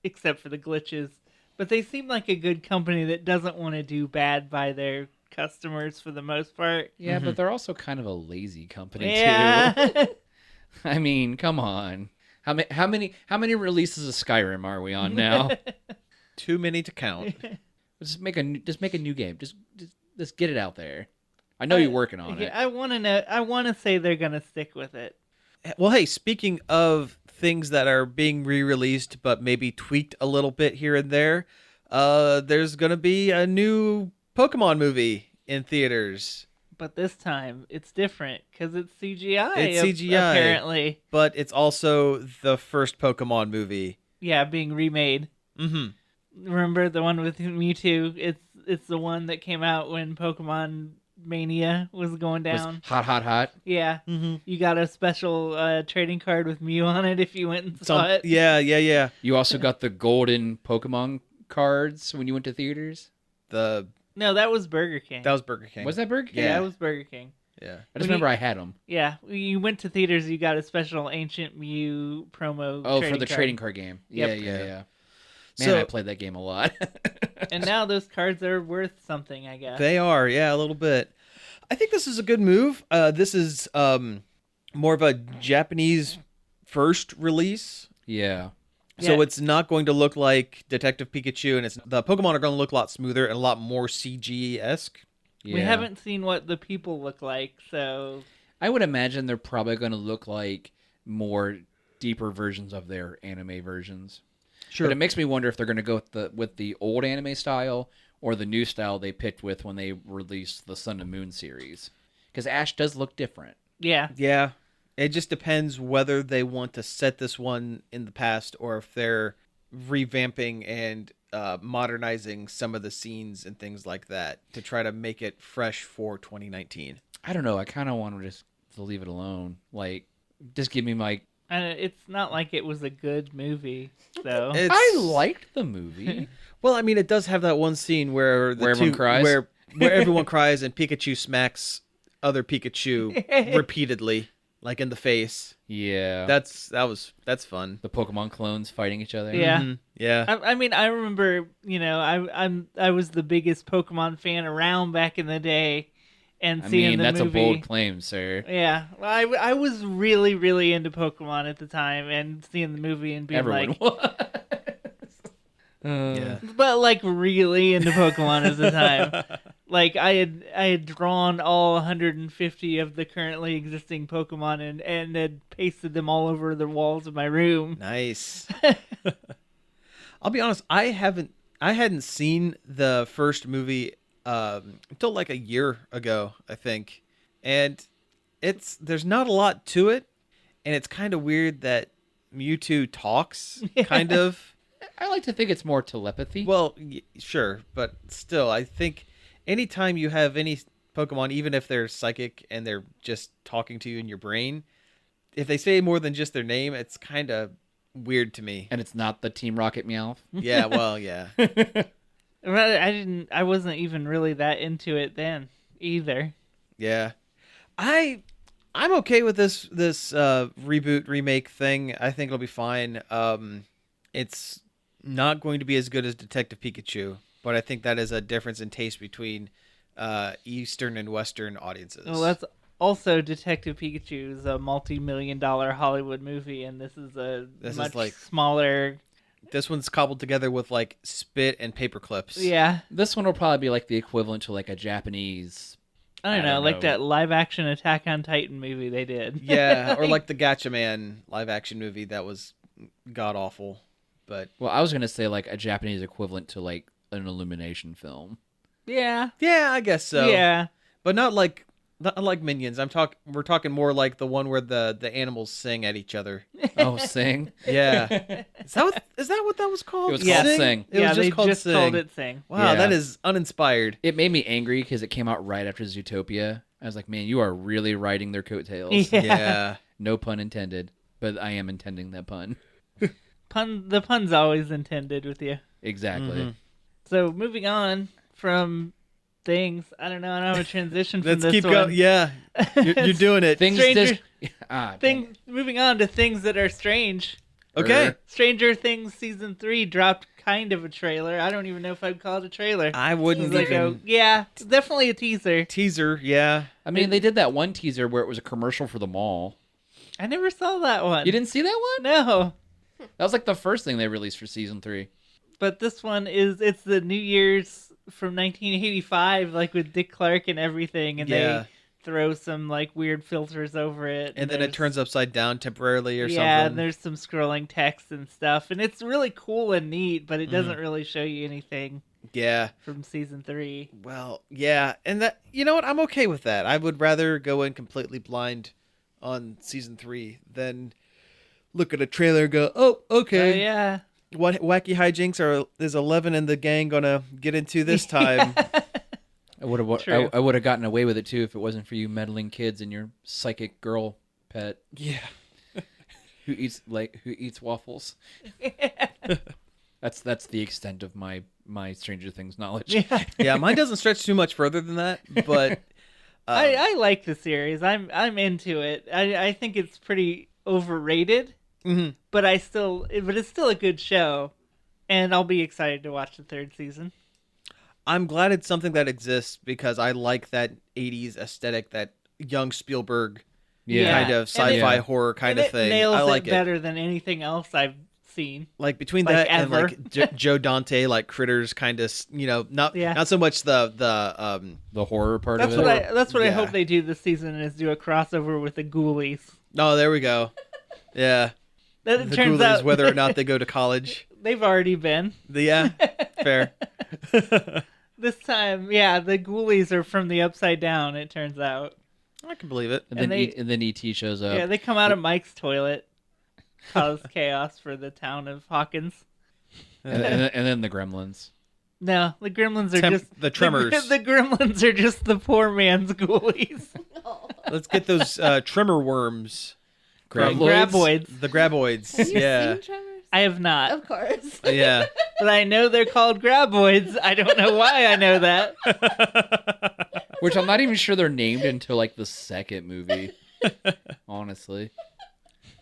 except for the glitches. But they seem like a good company that doesn't want to do bad by their customers for the most part. Yeah, but they're also kind of a lazy company too. Yeah. I mean, come on. How many releases of Skyrim are we on now? Too many to count. Just make a new game. Just get it out there. I know you're working on it. I want to know. I want to say they're gonna stick with it. Well, hey, speaking of things that are being re-released but maybe tweaked a little bit here and there, there's going to be a new Pokemon movie in theaters. But this time it's different because it's CGI. It's CGI, apparently. but it's also the first Pokemon movie. Yeah, being remade. Mm-hmm. Remember the one with Mewtwo? It's the one that came out when Pokemon Mania was going down. Was hot. Yeah. Mm-hmm. You got a special trading card with Mew on it if you went and saw it. Yeah. You also got the golden Pokemon cards when you went to theaters. No, that was Burger King. that was Burger King. Was that Burger King? Yeah, that was Burger King. Yeah. I just remember I had them. Yeah, you went to theaters. You got a special Ancient Mew promo. Oh, for the card. trading card game. Yep. Yeah. Man, So- I played that game a lot. And now those cards are worth something, I guess. They are, yeah, a little bit. I think this is a good move. This is more of a Japanese first release. Yeah. So Yeah. it's not going to look like Detective Pikachu, and the Pokemon are going to look a lot smoother and a lot more CG-esque. Yeah. We haven't seen what the people look like, so I would imagine they're probably going to look like more deeper versions of their anime versions. Sure. But it makes me wonder if they're going to go with the old anime style or the new style they picked with when they released the Sun and Moon series. Because Ash does look different. yeah. Yeah. It just depends whether they want to set this one in the past or if they're revamping and modernizing some of the scenes and things like that to try to make it fresh for 2019. I don't know. I kind of want to just leave it alone. Like, just give me my... It's not like it was a good movie, though. I liked the movie. Well, I mean, it does have that one scene where everyone cries? where everyone cries and Pikachu smacks other Pikachu repeatedly, like in the face. Yeah. That's fun. The Pokemon clones fighting each other. Yeah. Mhm. Yeah. I mean, I remember, I was the biggest Pokemon fan around back in the day, and I seeing mean, the that's movie. a bold claim, sir. Yeah, well, I was really, really into Pokemon at the time, and seeing the movie and being Everyone like, was. Yeah. but like really into Pokemon at the time. Like I had drawn all 150 of the currently existing Pokemon and had pasted them all over the walls of my room. Nice. I'll be honest, I hadn't seen the first movie until like a year ago, I think. And there's not a lot to it, and it's kind of weird that Mewtwo talks, kind of. I like to think it's more telepathy. Well, sure, but still, I think anytime you have any Pokemon, even if they're psychic and they're just talking to you in your brain, if they say more than just their name, it's kind of weird to me. And it's not the Team Rocket Meowth. Yeah, well, yeah. I wasn't even really that into it then either. Yeah. I I'm okay with this reboot remake thing. I think it'll be fine. It's not going to be as good as Detective Pikachu, but I think that is a difference in taste between Eastern and Western audiences. Well, that's also Detective Pikachu is a multi-million-dollar Hollywood movie, and this is much smaller. This one's cobbled together with like spit and paper clips. Yeah, This one will probably be like the equivalent to like a Japanese. I don't know, like that live-action Attack on Titan movie they did. Yeah, or like the Gacha Man live-action movie that was god-awful. But Well, I was gonna say like a Japanese equivalent to like an Illumination film. Yeah, yeah, I guess so. yeah. But not like Minions. We're talking more like the one where the animals sing at each other. Oh, Sing. Yeah. Is that what that was called? It was called Sing. It was they just called Sing. called it Sing. Wow, Yeah. that is uninspired. It made me angry because it came out right after Zootopia. I was like, man, you are really riding their coattails. Yeah. Yeah. No pun intended, but I am intending that pun. The pun's always intended with you. Exactly. Mm-hmm. So moving on from things, I don't know. I don't have a transition from Let's this keep one. going. Yeah. You're doing it. Things Stranger- dang it. Moving on to things that are strange. Okay. Stranger Things season 3 dropped kind of a trailer. I don't even know if I'd call it a trailer. I wouldn't It's like even... yeah, it's definitely a teaser. Teaser, yeah. I mean, they did that one teaser where it was a commercial for the mall. I never saw that one. You didn't see that one? No. That was like the first thing they released for season 3. But this one it's the New Year's from 1985, like with Dick Clark and everything, and Yeah. they throw some like weird filters over it. And then it there's- turns upside down temporarily or yeah, and something. there's some scrolling text and stuff, and it's really cool and neat, but it Mm-hmm. doesn't really show you anything Yeah. from season 3. Well, yeah. And that, you know what? I'm okay with that. I would rather go in completely blind on season 3 than look at a trailer and go, oh, okay. Yeah. What wacky hijinks is 11 and the gang gonna get into this time? True. I would have gotten away with it too if it wasn't for you meddling kids and your psychic girl pet Yeah. who eats waffles. That's the extent of my Stranger Things knowledge. Yeah. Yeah, mine doesn't stretch too much further than that, but I like the series. I'm into it. I think it's pretty overrated, mhm. but it's still a good show, and I'll be excited to watch the 3rd season. I'm glad it's something that exists because I like that 80s aesthetic, that young Spielberg Yeah. kind of And sci-fi it- horror kind And of it thing. nails I like it better than anything else I've seen. Like between Like that and ever. like Joe Dante, like Critters, kind of, not so much the The horror part That's of it. what I Yeah. hope they do this season is do a crossover with the Ghoulies. Oh, there we go. Yeah, That it the turns Ghoulies, out whether or not they go to college. they've already been. Yeah, fair. This time, yeah, the Ghoulies are from the Upside Down, it turns out. I can believe it. And And then then E.T. shows up. Yeah, they come out of Mike's toilet, cause chaos for the town of Hawkins. and then the Gremlins. No, the Gremlins are just the Tremors. The Gremlins are just the poor man's Ghoulies. Oh. Let's get those tremor worms. Graboids? Graboids. The graboids. Have you Yeah. seen Tremors? I have not, Of course. Yeah. but I know they're called Graboids. I don't know why I know that. Which I'm not even sure they're named until like the second movie. Honestly.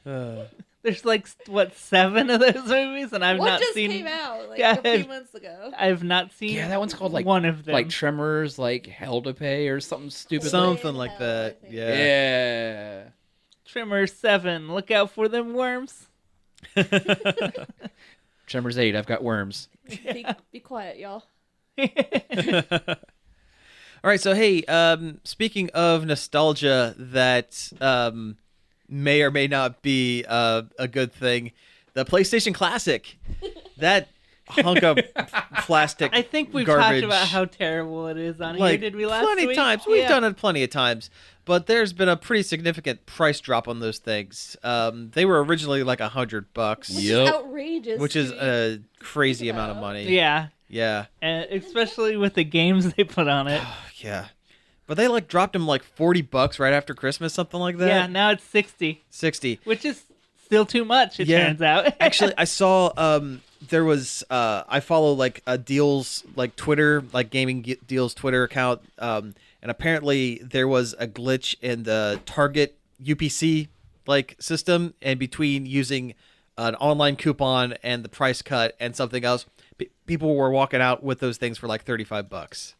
There's like 7 of those movies, and I've What not just seen. came out like Yeah, a few months ago? I've not seen. Yeah, that one's called like one of them. like Tremors, like Hell to Pay or something stupid. Something Like like hell, that. I think. Yeah. Yeah. Tremors 7. Look out for them worms. Tremors 8. I've got worms. Be quiet, y'all. All right, so hey, speaking of nostalgia that may or may not be a good thing, the PlayStation Classic, that hunk of plastic I think we've garbage, talked about how terrible it is on like here. Did we last plenty week? times. We've Yeah. done it plenty of times, but there's been a pretty significant price drop on those things. They were originally like $100, Which Yep. is outrageous. which is to a crazy think amount of about. money. Yeah, Yeah. and especially with the games they put on it. Yeah. But they like dropped them like $40 right after Christmas, something like that. Yeah, now it's 60, 60. which is still too much. It Yeah. turns out. Actually, I saw there was I follow like a Deals like Twitter, like Deals Twitter account, and apparently there was a glitch in the Target UPC like system, and between using an online coupon and the price cut and something else, people were walking out with those things for like $35.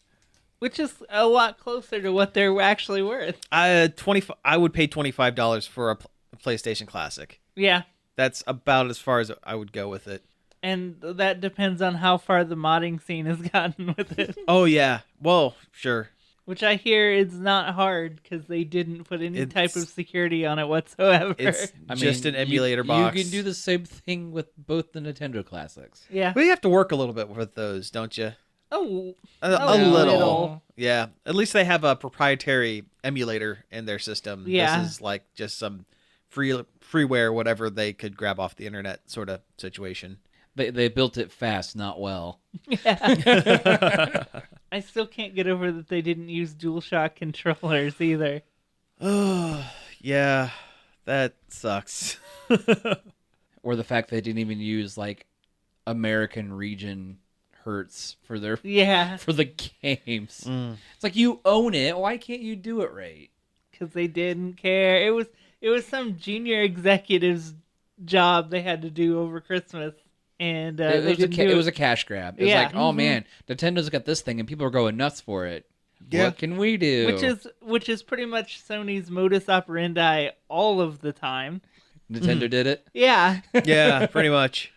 Which is a lot closer to what they're actually worth. I would pay $25 for a PlayStation Classic. Yeah. That's about as far as I would go with it. And that depends on how far the modding scene has gotten with it. Oh, yeah. Well, sure. Which I hear is not hard because they didn't put any type of security on it whatsoever. It's just an emulator box. You can do the same thing with both the Nintendo Classics. Yeah. But you have to work a little bit with those, don't you? Oh, A little. Yeah. At least they have a proprietary emulator in their system. Yeah. This is like just some freeware, whatever they could grab off the internet sort of situation. They built it fast, not well. Yeah. I still can't get over that they didn't use DualShock controllers either. Oh, yeah. That sucks. Or the fact they didn't even use like American region hertz for their for the games. It's like, you own it. Why can't you do it right? Because they didn't care. It was some junior executive's job they had to do over Christmas. And it was a cash grab. It was like, oh mhm. man, Nintendo's got this thing and people are going nuts for it. Yeah. What can we do? Which is pretty much Sony's modus operandi all of the time. Nintendo did it. Yeah. Yeah, pretty much.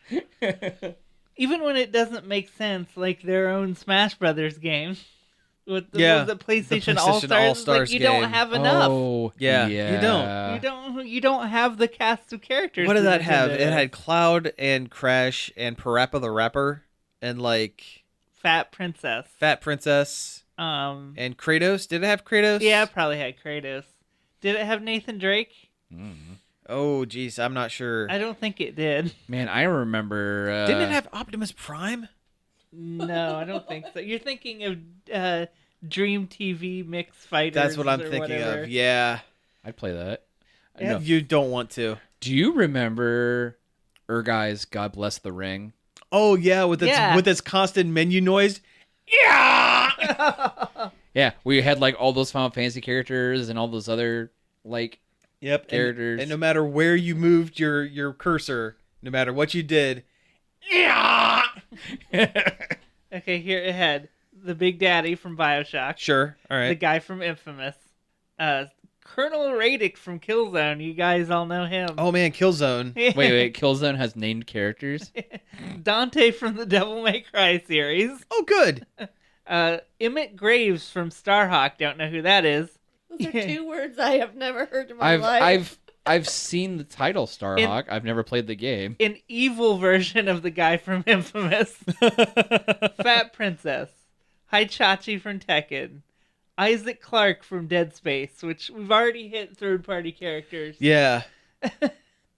Even when it doesn't make sense, like their own Smash Brothers game. With the, Yeah, what was it, PlayStation the PlayStation All-Stars? All-Stars Like, you don't game. have enough. Oh, Yeah, yeah. You don't have the cast of characters. What did that that have? Nintendo It had Cloud and Crash and Parappa the Rapper and like Fat Princess. Fat Princess and Kratos. Did it have Kratos? Yeah, it probably had Kratos. Did it have Nathan Drake? Oh, geez, I'm not sure. I don't think it did. Man, I remember. Didn't it have Optimus Prime? No, I don't think so. You're thinking of Dream TV Mix Fighters. That's what I'm or thinking whatever. of. Yeah. I'd play that. Yeah. No. You don't want to. Do you remember Urgai's God Bless the Ring? Oh, yeah, with its constant menu noise. Yeah. Yeah, we had like all those Final Fantasy characters and all those other like characters. And no matter where you moved your cursor, no matter what you did, yeah. Okay, here it had the Big Daddy from BioShock. Sure. All right. The guy from Infamous. Colonel Radic from Killzone. You guys all know him. Oh man, Killzone. Wait, Killzone has named characters? Dante from the Devil May Cry series. Oh, good. Emmett Graves from Starhawk. Don't know who that is. Those are two words I have never heard in my life. I've seen the title Starhawk. I've never played the game. An evil version of the guy from Infamous. Fat Princess. Haichachi from Tekken. Isaac Clarke from Dead Space, which we've already hit third-party characters. Yeah.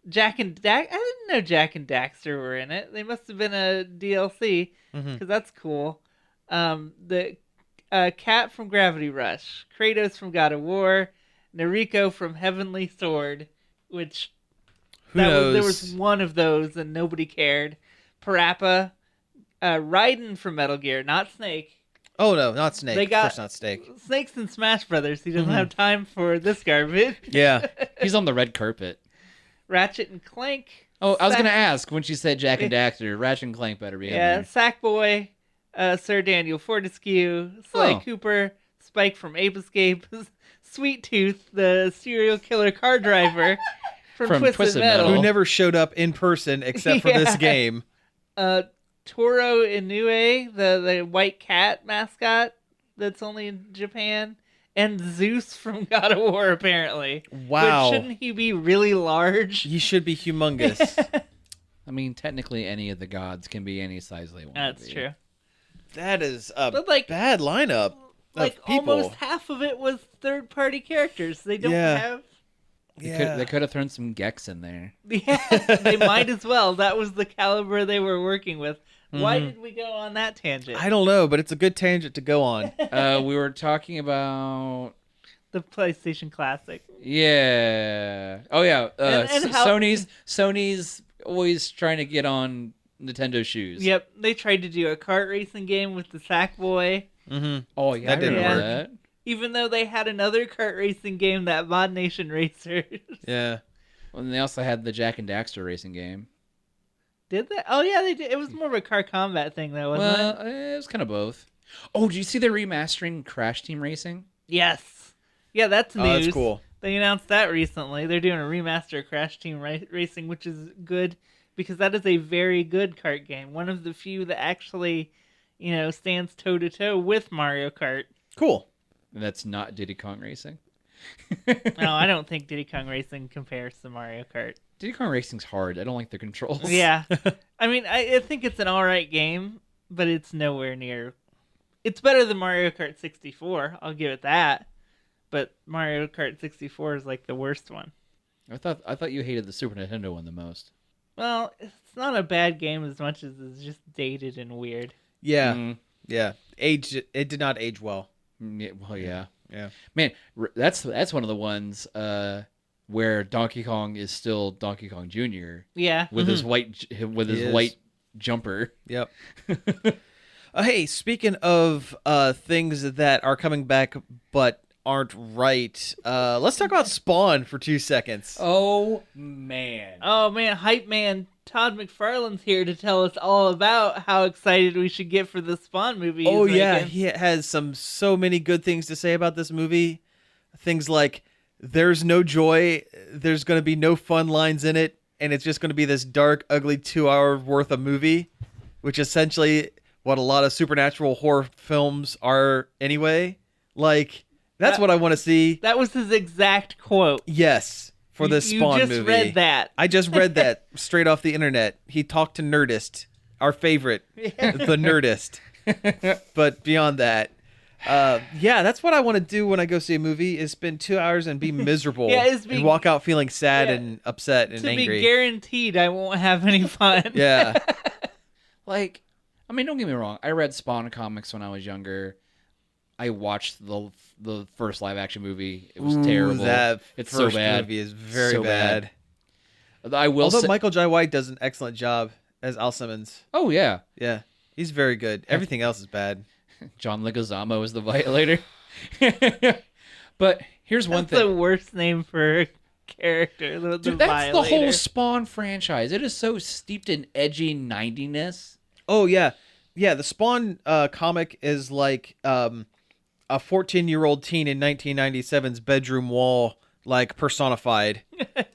Jack and Dax. I didn't know Jack and Daxter were in it. They must have been a DLC, because that's cool. The Cat from Gravity Rush. Kratos from God of War. Nariko from Heavenly Sword, which Who knows? there was one of those and nobody cared. Parappa. Raiden from Metal Gear, not Snake. Oh no, not Snake. They got of course not Snake. Snake's in Smash Brothers. He doesn't have time for this garbage. Yeah. He's on the red carpet. Ratchet and Clank. Oh, I was going to ask when she said Jack and Daxter, Ratchet and Clank better be in there. Sackboy, Sir Daniel Fortescue, Sly Cooper, Spike from Ape Escape, Sweet Tooth, the serial killer car driver from Twisted Metal. Who never showed up in person except for this game. Toro Inoue, the white cat mascot that's only in Japan. And Zeus from God of War, apparently. Wow. But shouldn't he be really large? He should be humongous. I mean, technically any of the gods can be any size they want. That's true. That is a But, like, bad lineup Like, of people. almost half of it was third-party characters. They don't have... They could have thrown some Gex in there. Yeah, they might as well. That was the caliber they were working with. Why did we go on that tangent? I don't know, but it's a good tangent to go on. We were talking about the PlayStation Classic. Yeah. Oh yeah. And how... Sony's always trying to get on Nintendo's shoes. Yep, they tried to do a kart racing game with the Sackboy. Mm-hmm. Oh yeah, I remember that. Even though they had another kart racing game, that Mod Nation Racers. Yeah. Well, and they also had the Jack and Daxter racing game. Did they? Oh, yeah, they did. It was more of a car combat thing, though, wasn't it? It was kind of both. Oh, did you see they're remastering Crash Team Racing? Yes. Yeah, that's news. Oh, that's cool. They announced that recently. They're doing a remaster of Crash Team Racing, which is good because that is a very good kart game. One of the few that actually, stands toe-to-toe with Mario Kart. Cool. And that's not Diddy Kong Racing. No, I don't think Diddy Kong Racing compares to Mario Kart. Diddy Kong Racing's hard. I don't like the controls. Yeah. I mean, I think it's an alright game, but it's nowhere near... It's better than Mario Kart 64, I'll give it that. But Mario Kart 64 is like the worst one. I thought you hated the Super Nintendo one the most. Well, it's not a bad game as much as it's just dated and weird. Yeah. Yeah. It did not age well. Yeah, well, yeah. Yeah. Man, that's one of the ones where Donkey Kong is still Donkey Kong Jr. Yeah. with his white jumper. Yep. Hey, speaking of things that are coming back but aren't right, let's talk about Spawn for 2 seconds. Oh man. Oh man, hype man Todd MacFarlane's here to tell us all about how excited we should get for the Spawn movie. Oh yeah, he has so many good things to say about this movie. Things like there's no joy, there's going to be no fun lines in it, and it's just going to be this dark, ugly 2 hour worth of movie, which essentially what a lot of supernatural horror films are anyway. Like, that's what I want to see. That was his exact quote. Yes, for this Spawn movie. You just read that. I just read that straight off the internet. He talked to Nerdist, our favorite, the Nerdist. But beyond that, that's what I want to do when I go see a movie, is spend 2 hours and be miserable and walk out feeling sad and upset and angry. To be guaranteed I won't have any fun. Yeah. Like, I mean, don't get me wrong. I read Spawn comics when I was younger. I watched the first live action movie. It was terrible. It's so bad. Movie is very bad. Although Michael Jai White does an excellent job as Al Simmons. Oh yeah, yeah, he's very good. Everything else is bad. John Leguizamo is the Violator. But here's one thing: the worst name for a character. Dude, that's the whole Spawn franchise. It is so steeped in edgy 90ness. Oh yeah. Yeah, the Spawn comic is like a 14-year-old teen in 1997's bedroom wall, like personified,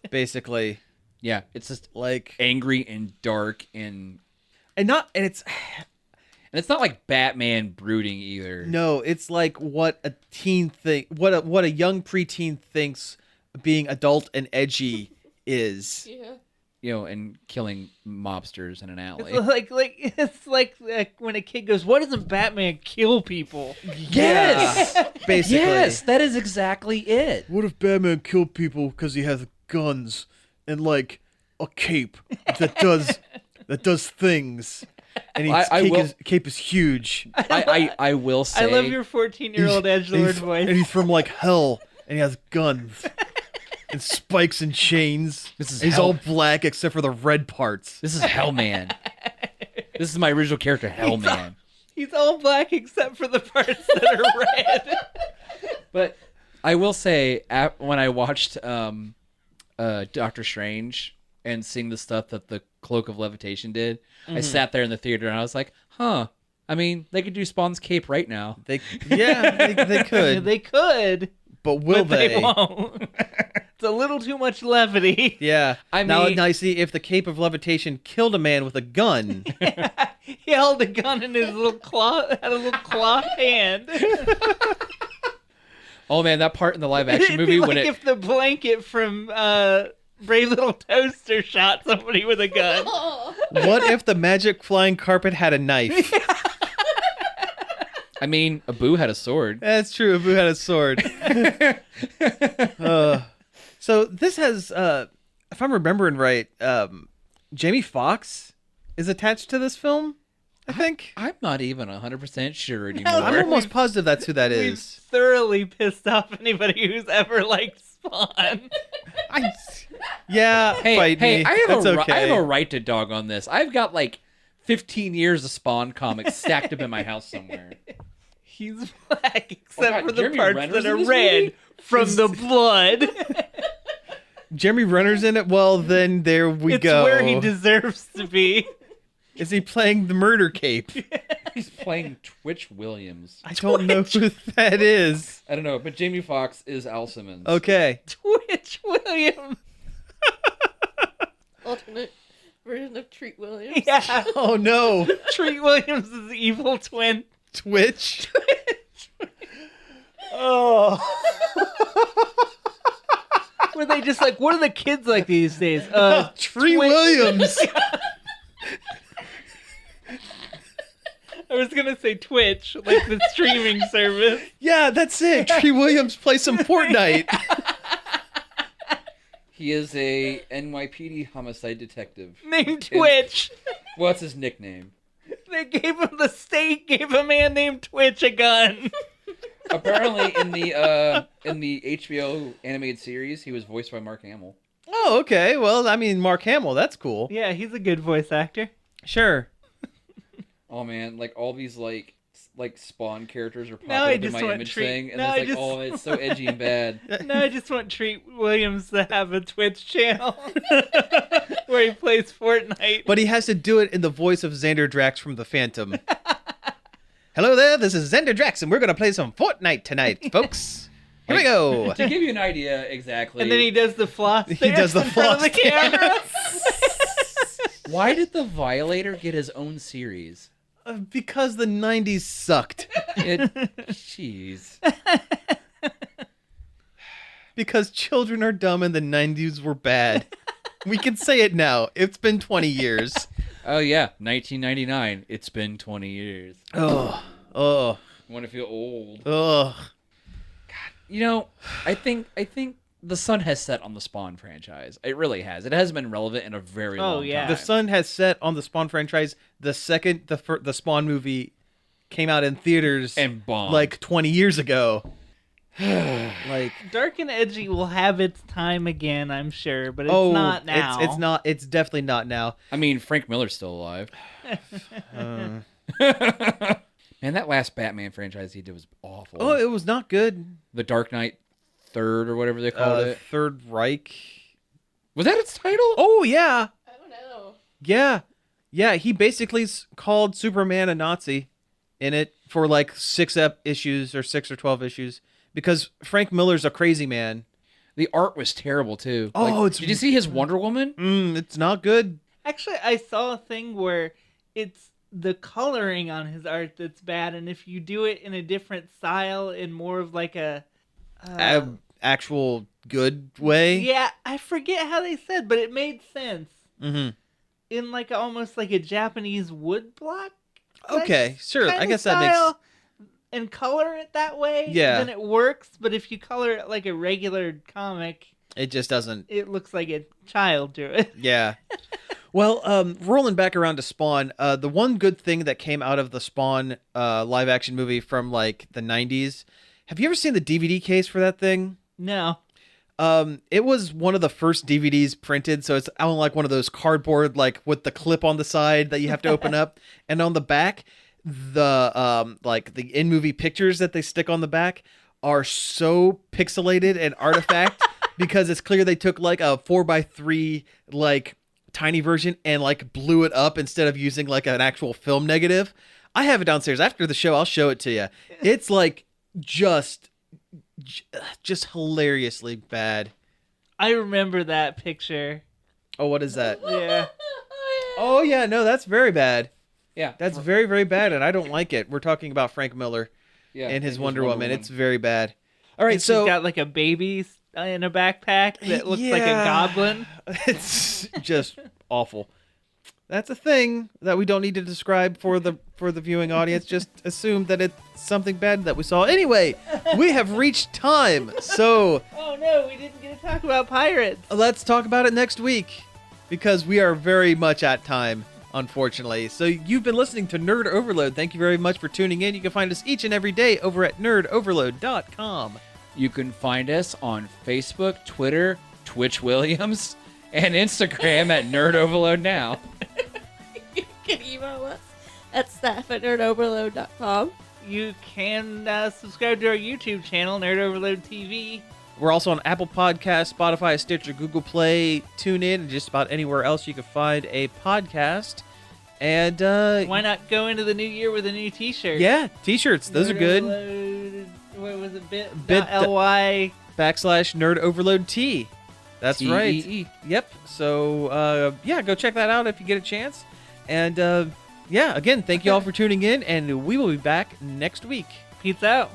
basically. Yeah, it's just like angry and dark and it's not like Batman brooding either. No, it's like what a teen what a young preteen thinks being adult and edgy is. Yeah. And killing mobsters in an alley. It's like when a kid goes, "Why doesn't Batman kill people?" Yes, basically. Yes, that is exactly it. What if Batman killed people because he has guns and like a cape that does things, and his cape is huge. I will say, I love your 14-year-old edgelord voice. And he's from like hell, and he has guns. And spikes and chains. He's all black except for the red parts. This is Hellman. This is my original character, Hellman. He's all black except for the parts that are red. But I will say, when I watched Doctor Strange and seeing the stuff that the Cloak of Levitation did, I sat there in the theater and I was like, huh. I mean, they could do Spawn's cape right now. They could. They could. But will they won't. It's a little too much levity. Yeah. I now mean, you see, if the Cape of Levitation killed a man with a gun. He held a gun in his had a little cloth hand. Oh man, that part in the live action movie when if the blanket from Brave Little Toaster shot somebody with a gun. What if the magic flying carpet had a knife? I mean, Abu had a sword. That's true. Abu had a sword. So this has, if I'm remembering right, Jamie Foxx is attached to this film, I think. I'm not even 100% sure anymore. I'm almost positive that's who that We've is. thoroughly pissed off anybody who's ever liked Spawn. Hey, me. I have okay. I have a right to dog on this. I've got like 15 years of Spawn comics stacked up in my house somewhere. He's black, except God, for the Jeremy parts Renner's that in are this red movie? from the blood. Jeremy Renner's in it? Well, then there we It's go. where he deserves to be. Is he playing the murder cape? He's playing Twitch Williams. I don't know who that is. I don't know, but Jamie Foxx is Al Simmons. Okay. Twitch Williams. Alternate version of Treat Williams. Yeah. Oh no. Treat Williams is the evil twin. Twitch. Oh. Were they just like, what are the kids like these days? Tree Williams. I was gonna say Twitch, like the streaming service. Yeah, that's it. Tree Williams plays some Fortnite. He is a NYPD homicide detective. Named Twitch. What's his nickname? They gave him, the state gave a man named Twitch a gun. Apparently, in the HBO animated series, he was voiced by Mark Hamill. Oh, okay. Well, I mean, Mark Hamill, that's cool. Yeah, he's a good voice actor. Sure. Oh man, like all these like Spawn characters are Now I popping up in just my want image Treat- thing, and now it's I like, just- oh, it's so edgy and bad. No, I just want Treat Williams to have a Twitch channel where he plays Fortnite. But he has to do it in the voice of Xander Drax from The Phantom. Hello there, this is Xander Drax, and we're going to play some Fortnite tonight, folks. Here we go. To give you an idea, exactly. And then he does the floss dance He does the in front of floss the camera. Why did the Violator get his own series? Because the 90s sucked. Jeez. Because children are dumb and the 90s were bad. We can say it now. It's been 20 years. Oh yeah, 1999. It's been 20 years. Oh. I want to feel old. Oh. You know, I think the sun has set on the Spawn franchise. It really has. It hasn't been relevant in a very long yeah. time. The sun has set on the Spawn franchise the second the Spawn movie came out in theaters and bombed. like 20 years ago. Like, Dark and Edgy will have its time again, I'm sure, but it's not now. It's not. It's definitely not now. I mean, Frank Miller's still alive. Man, that last Batman franchise he did was awful. Oh, it was not good. The Dark Knight Third or whatever they called it. Third Reich. Was that its title? Oh yeah, I don't know. yeah. He basically called Superman a Nazi in it for like 6 issues or 6 or 12 issues because Frank Miller's a crazy man. The art was terrible too. Oh, did you see his Wonder Woman? It's not good. Actually, I saw a thing where it's the coloring on his art that's bad, and if you do it in a different style, in more of like a Actual good way. yeah, I forget how they said, but it made sense. Mm-hmm. In like almost like a Japanese wood block. Okay, sure. I kinda guess that style, and color it that way. Yeah. Then it works. But if you color it like a regular comic, it just doesn't. it looks like a child drew it. Yeah. Well, rolling back around to Spawn, the one good thing that came out of the Spawn live action movie from like the 90s. Have you ever seen the DVD case for that thing? No. It was one of the first DVDs printed, so it's on like one of those cardboard, like with the clip on the side that you have to open up, and on the back, the like the in-movie pictures that they stick on the back are so pixelated and artifact because it's clear they took like a 4x3 like tiny version and like blew it up instead of using like an actual film negative. I have it downstairs. After the show, I'll show it to you. It's like just hilariously bad. I remember that picture. Oh, what is that? Yeah. Oh yeah, no, that's very bad. Yeah, That's very, very bad, and I don't like it. We're talking about Frank Miller yeah, and his Wonder Woman. It's very bad. All right, And so she's got like a baby in a backpack that looks like a Yeah. goblin. it's just awful. That's a thing that we don't need to describe for the viewing audience. Just assume that it's something bad that we saw. Anyway, we have reached time, so Oh no, we didn't get to talk about pirates. let's talk about it next week because we are very much at time, unfortunately. So you've been listening to Nerd Overload. Thank you very much for tuning in. You can find us each and every day over at nerdoverload.com. You can find us on Facebook, Twitter, Twitch Williams, and Instagram at Nerd Overload Now. You can email us at staff@nerdoverload.com. you can subscribe to our YouTube channel, Nerd Overload TV. We're also on Apple Podcasts, Spotify, Stitcher, Google Play, TuneIn, and just about anywhere else you can find a podcast. And Why not go into the new year with a new T-shirt? yeah, T-shirts. Those are good. Overload, what was it? / Bit.ly. Nerd Overload T. That's right. TEE. Yep. So yeah, go check that out if you get a chance. And yeah, again, thank you all for tuning in, and we will be back next week. Peace out.